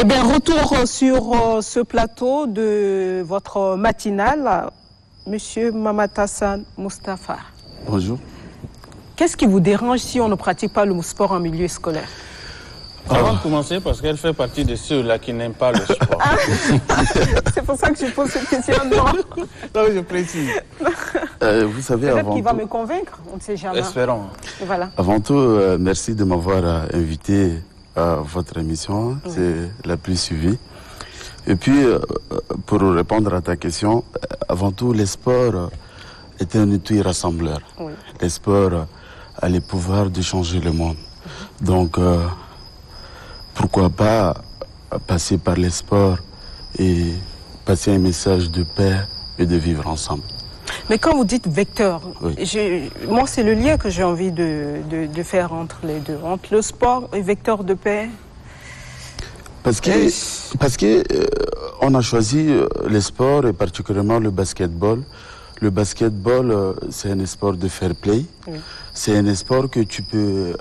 Eh bien, retour sur ce plateau de votre matinale, Monsieur Mamad Hassan Moustapha. Bonjour. Qu'est-ce qui vous dérange si on ne pratique pas le sport en milieu scolaire? Avant de commencer, parce qu'elle fait partie de ceux-là qui n'aiment pas le sport. Ah, c'est pour ça que je pose cette question. Non, je précise. Vous savez, peut-être qu'il va me convaincre, on ne sait jamais. Espérons. Voilà. Avant tout, merci de m'avoir invité à votre émission. C'est la plus suivie. Et puis, pour répondre à ta question, avant tout, le sport est un outil rassembleur. Oui. Le sport a le pouvoir de changer le monde. Donc, pourquoi pas passer par le sport et passer un message de paix et de vivre ensemble. Mais quand vous dites vecteur, oui. Moi c'est le lien que j'ai envie de faire entre les deux, entre le sport et vecteur de paix. Parce que on a choisi le sport et particulièrement le basketball. Le basketball, c'est un sport de fair play. Oui. C'est un sport que tu peux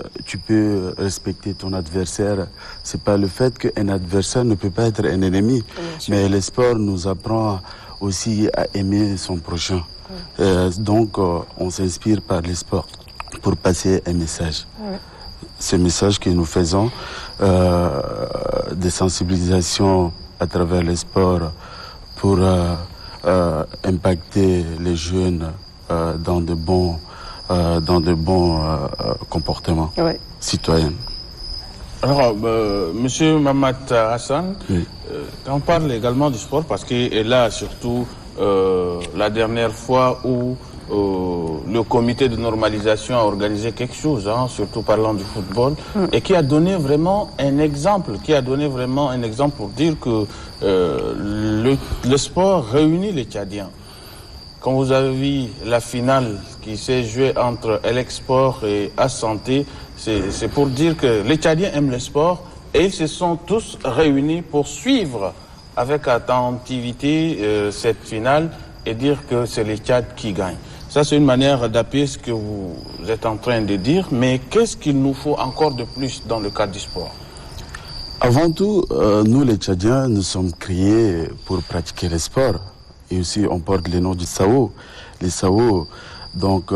respecter ton adversaire. C'est pas le fait qu'un adversaire ne peut pas être un ennemi. Mais le sport nous apprend aussi à aimer son prochain. Donc, on s'inspire par le sport pour passer un message. Ce message que nous faisons de sensibilisation à travers le sport pour impacter les jeunes dans de bons comportements citoyens. Alors, Monsieur Mamad Hassan, on parle également du sport parce que là, surtout la dernière fois où le comité de normalisation a organisé quelque chose, surtout parlant du football, et qui a donné vraiment un exemple, pour dire que le sport réunit les Tchadiens. Quand vous avez vu la finale qui s'est jouée entre Elexport et Assanté, c'est pour dire que les Tchadiens aiment le sport et ils se sont tous réunis pour suivre avec attentivité cette finale et dire que c'est les Tchad qui gagnent. Ça, c'est une manière d'appuyer ce que vous êtes en train de dire, mais qu'est-ce qu'il nous faut encore de plus dans le cadre du sport? Avant tout, nous les Tchadiens, nous sommes créés pour pratiquer le sport. Et aussi, on porte le nom du Sao. Les Sao, donc,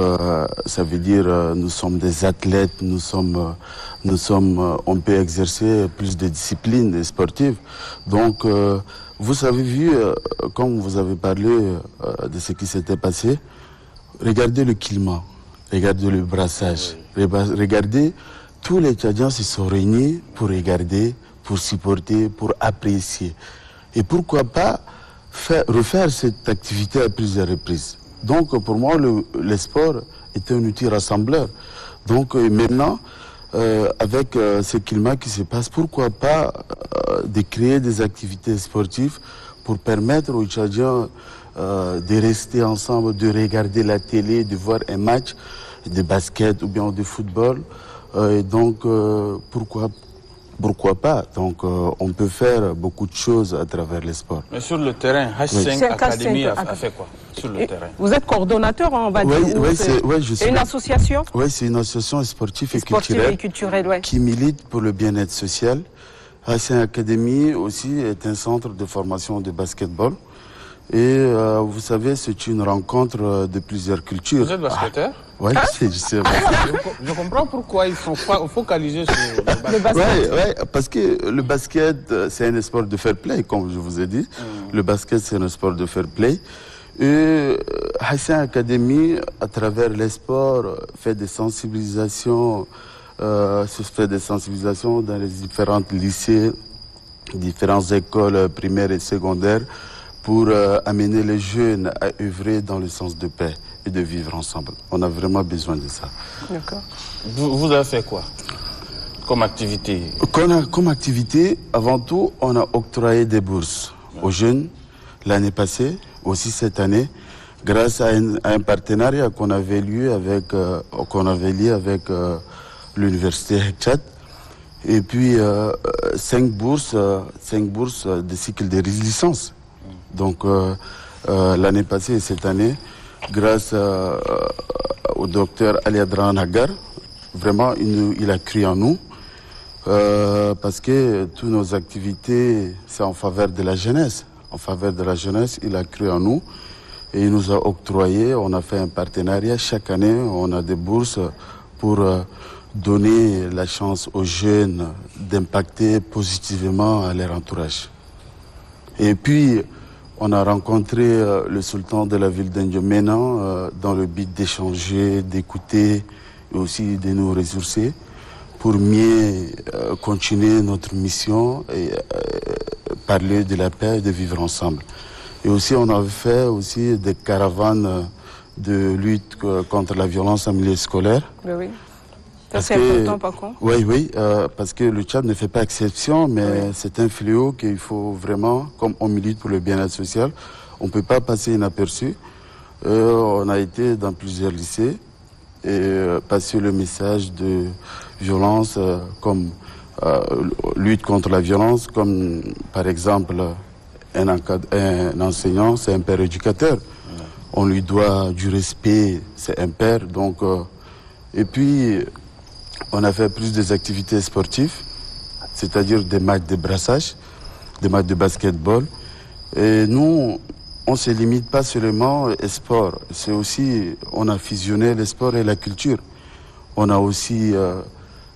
ça veut dire nous sommes des athlètes, on peut exercer plus de disciplines sportives. Donc, vous avez vu, comme vous avez parlé de ce qui s'était passé, regardez le climat, regardez le brassage, regardez, tous les Tchadiens se sont réunis pour regarder, pour supporter, pour apprécier. Et pourquoi pas refaire cette activité à plusieurs reprises. Donc pour moi, le sport est un outil rassembleur. Donc maintenant, avec ce climat qui se passe, pourquoi pas de créer des activités sportives pour permettre aux Tchadiens de rester ensemble, de regarder la télé, de voir un match de basket ou bien de football. Donc pourquoi pas? Donc on peut faire beaucoup de choses à travers le sport. Mais sur le terrain, H5 Academy a fait quoi sur le terrain? Vous êtes coordonnateur, on va dire. C'est une association? Oui, c'est une association sportive et culturelle qui milite pour le bien-être social. H5 Academy aussi est un centre de formation de basketball. Et vous savez, c'est une rencontre de plusieurs cultures. Vous êtes basketteur? Oui, je sais. Je comprends pourquoi ils sont focalisés sur le basket. Oui, parce que le basket, c'est un sport de fair play, comme je vous ai dit. Le basket, c'est un sport de fair play. Et H5 Academy, à travers les sports, fait des sensibilisations, dans les différents lycées, différentes écoles primaires et secondaires, pour amener les jeunes à œuvrer dans le sens de paix et de vivre ensemble. On a vraiment besoin de ça. D'accord. Vous avez fait quoi comme activité? Comme activité, avant tout, on a octroyé des bourses aux jeunes l'année passée, aussi cette année, grâce à un partenariat qu'on avait lié avec l'université Hekchat. Et puis 5 bourses de cycle de licence. Donc l'année passée et cette année, grâce au docteur Ali Adran Hagar, vraiment il a cru en nous. Parce que toutes nos activités, c'est en faveur de la jeunesse. En faveur de la jeunesse, il a cru en nous et il nous a octroyé, on a fait un partenariat. Chaque année, on a des bourses pour donner la chance aux jeunes d'impacter positivement à leur entourage. Et puis, on a rencontré le sultan de la ville d'Indiomena dans le but d'échanger, d'écouter et aussi de nous ressourcer pour mieux continuer notre mission et parler de la paix et de vivre ensemble. Et aussi, on a fait aussi des caravanes de lutte contre la violence en milieu scolaire. Oui. C'est important, par contre. Oui, parce que le Tchad ne fait pas exception, mais c'est un fléau qu'il faut vraiment, comme on milite pour le bien-être social, on ne peut pas passer inaperçu. On a été dans plusieurs lycées et passer le message de violence comme lutte contre la violence, comme par exemple un enseignant, c'est un père éducateur. On lui doit du respect, c'est un père. Donc, et puis, on a fait plus des activités sportives, c'est-à-dire des matchs de brassage, des matchs de basketball. Et nous, on ne se limite pas seulement au sport. C'est aussi, on a fusionné le sport et la culture. On a aussi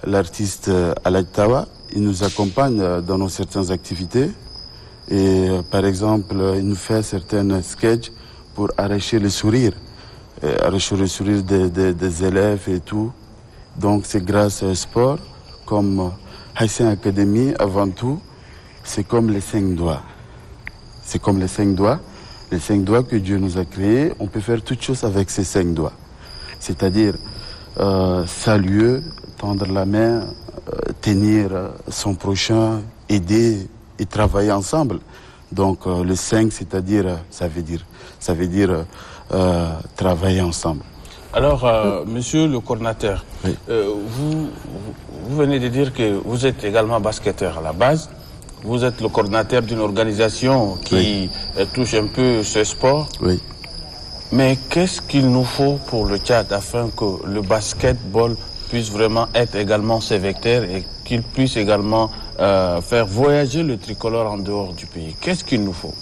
l'artiste Alaj Tawa, il nous accompagne dans nos certaines activités. Et par exemple, il nous fait certains sketchs pour arracher le sourire. Arracher le sourire des élèves et tout. Donc c'est grâce au sport, comme Haïtien Academy, avant tout, c'est comme les 5 doigts. C'est comme les 5 doigts. Les 5 doigts que Dieu nous a créés, on peut faire toutes choses avec ces 5 doigts. C'est-à-dire saluer, tendre la main, tenir son prochain, aider et travailler ensemble. Donc le 5, c'est-à-dire, ça veut dire travailler ensemble. Alors, monsieur le coordinateur, oui. Vous venez de dire que vous êtes également basketteur à la base. Vous êtes le coordinateur d'une organisation qui touche un peu ce sport. Oui. Mais qu'est-ce qu'il nous faut pour le Tchad afin que le basketball puisse vraiment être également ses vecteurs et qu'il puisse également faire voyager le tricolore en dehors du pays? Qu'est-ce qu'il nous faut?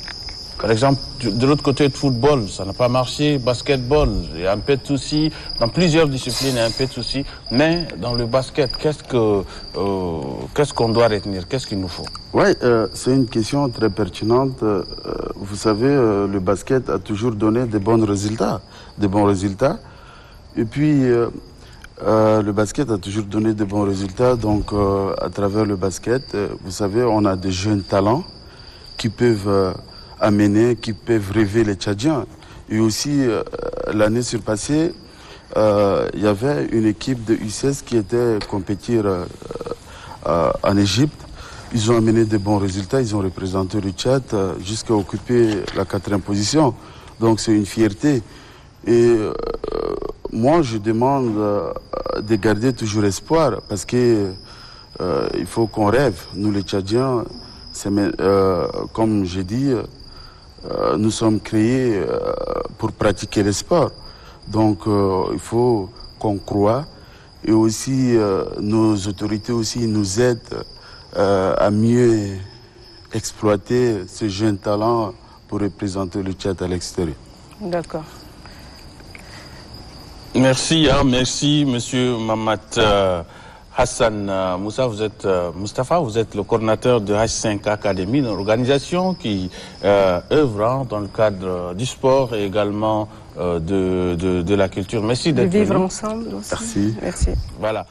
Par exemple, de l'autre côté de football, ça n'a pas marché. Basketball, il y a un peu de soucis. Dans plusieurs disciplines, il y a un peu de soucis. Mais dans le basket, qu'est-ce qu'on doit retenir? Qu'est-ce qu'il nous faut? Oui, c'est une question très pertinente. Vous savez, le basket a toujours donné de bons résultats. Et puis, le basket a toujours donné de bons résultats. Donc, à travers le basket, vous savez, on a des jeunes talents qui peuvent qui peuvent rêver les Tchadiens. Et aussi, l'année surpassée, il y avait une équipe de U16 qui était compétir en Égypte. Ils ont amené de bons résultats, ils ont représenté le Tchad jusqu'à occuper la 4e position. Donc c'est une fierté. Et moi, je demande de garder toujours espoir parce que il faut qu'on rêve. Nous, les Tchadiens, comme j'ai dit, nous sommes créés pour pratiquer le sport. Donc il faut qu'on croie et aussi nos autorités aussi nous aident à mieux exploiter ce jeune talent pour représenter le Tchad à l'extérieur. D'accord. Merci, merci monsieur Mamat Hassan Moussa, Moustapha, vous êtes le coordinateur de H5 Academy, une organisation qui œuvre dans le cadre du sport et également de la culture. Merci d'être venu. De vivre ensemble aussi. Merci. Merci. Voilà.